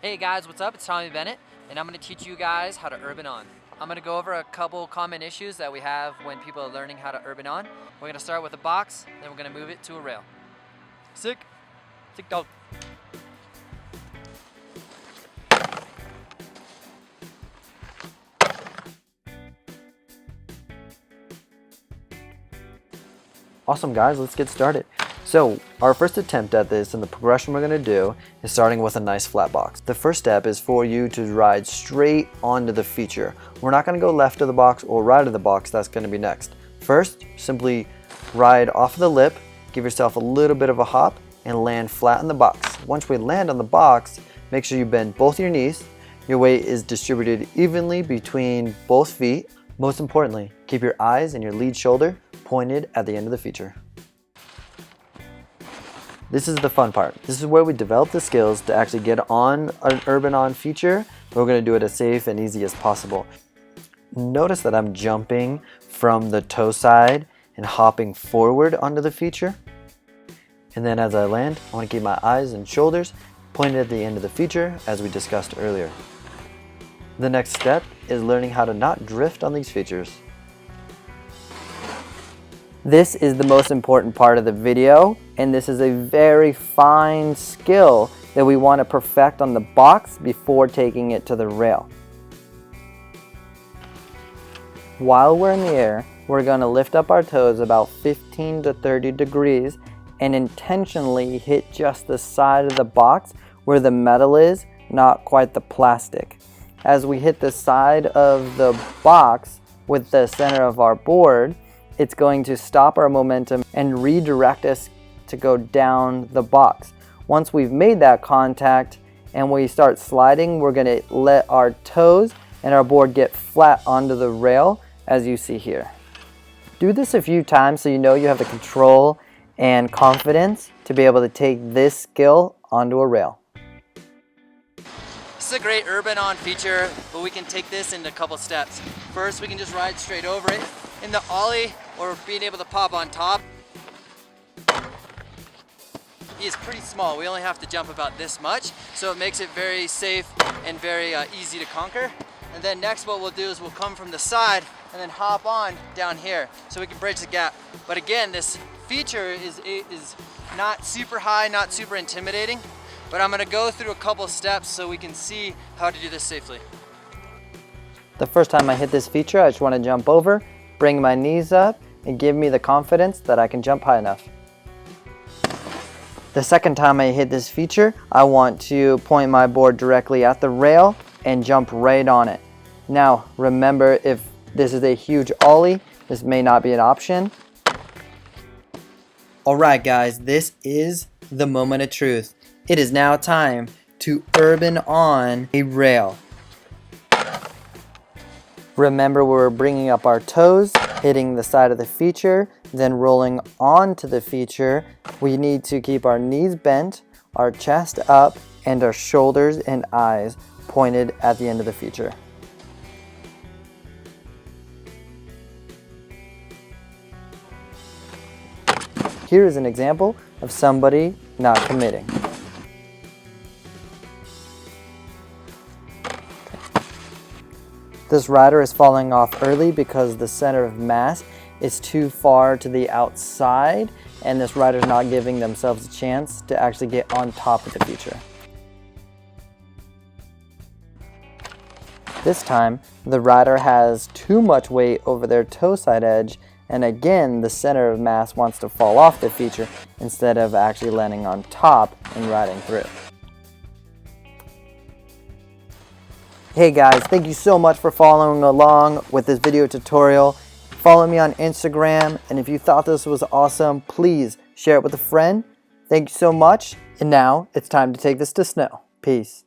Hey guys, what's up? It's Tommy Bennett, and I'm going to teach you guys how to urban on. I'm going to go over a couple common issues that we have when people are learning how to urban on. We're going to start with a box, then we're going to move it to a rail. Sick dog. Awesome guys, let's get started. So our first attempt at this and the progression we're going to do is starting with a nice flat box. The first step is for you to ride straight onto the feature. We're not going to go left of the box or right of the box, that's going to be next. First, simply ride off of the lip, give yourself a little bit of a hop and land flat on the box. Once we land on the box, make sure you bend both your knees. Your weight is distributed evenly between both feet. Most importantly, keep your eyes and your lead shoulder pointed at the end of the feature. This is the fun part. This is where we develop the skills to actually get on an urban on feature. We're going to do it as safe and easy as possible. Notice that I'm jumping from the toe side and hopping forward onto the feature. And then as I land, I want to keep my eyes and shoulders pointed at the end of the feature as we discussed earlier. The next step is learning how to not drift on these features. This is the most important part of the video, and this is a very fine skill that we want to perfect on the box before taking it to the rail. While we're in the air, we're going to lift up our toes about 15 to 30 degrees and intentionally hit just the side of the box where the metal is, not quite the plastic. As we hit the side of the box with the center of our board, it's going to stop our momentum and redirect us to go down the box. Once we've made that contact and we start sliding, we're going to let our toes and our board get flat onto the rail as you see here. Do this a few times so you know you have the control and confidence to be able to take this skill onto a rail. This is a great urban on feature, but we can take this into a couple steps. First, we can just ride straight over it. In the ollie, or being able to pop on top, is pretty small. We only have to jump about this much, so it makes it very safe and very easy to conquer. And then next what we'll do is we'll come from the side and then hop on down here so we can bridge the gap. But again, this feature is not super high, not super intimidating, but I'm gonna go through a couple steps so we can see how to do this safely. The first time I hit this feature, I just want to jump over, bring my knees up, and give me the confidence that I can jump high enough. The second time I hit this feature, I want to point my board directly at the rail and jump right on it. Now, remember, if this is a huge ollie, this may not be an option. Alright guys, this is the moment of truth. It is now time to urban on a rail. Remember, we're bringing up our toes, hitting the side of the feature, then rolling onto the feature. We need to keep our knees bent, our chest up, and our shoulders and eyes pointed at the end of the feature. Here is an example of somebody not committing. This rider is falling off early because the center of mass is too far to the outside, and this rider is not giving themselves a chance to actually get on top of the feature. This time, the rider has too much weight over their toe side edge, and again, the center of mass wants to fall off the feature instead of actually landing on top and riding through. Hey guys, thank you so much for following along with this video tutorial. Follow me on Instagram, and if you thought this was awesome, please share it with a friend. Thank you so much, and now it's time to take this to snow. Peace.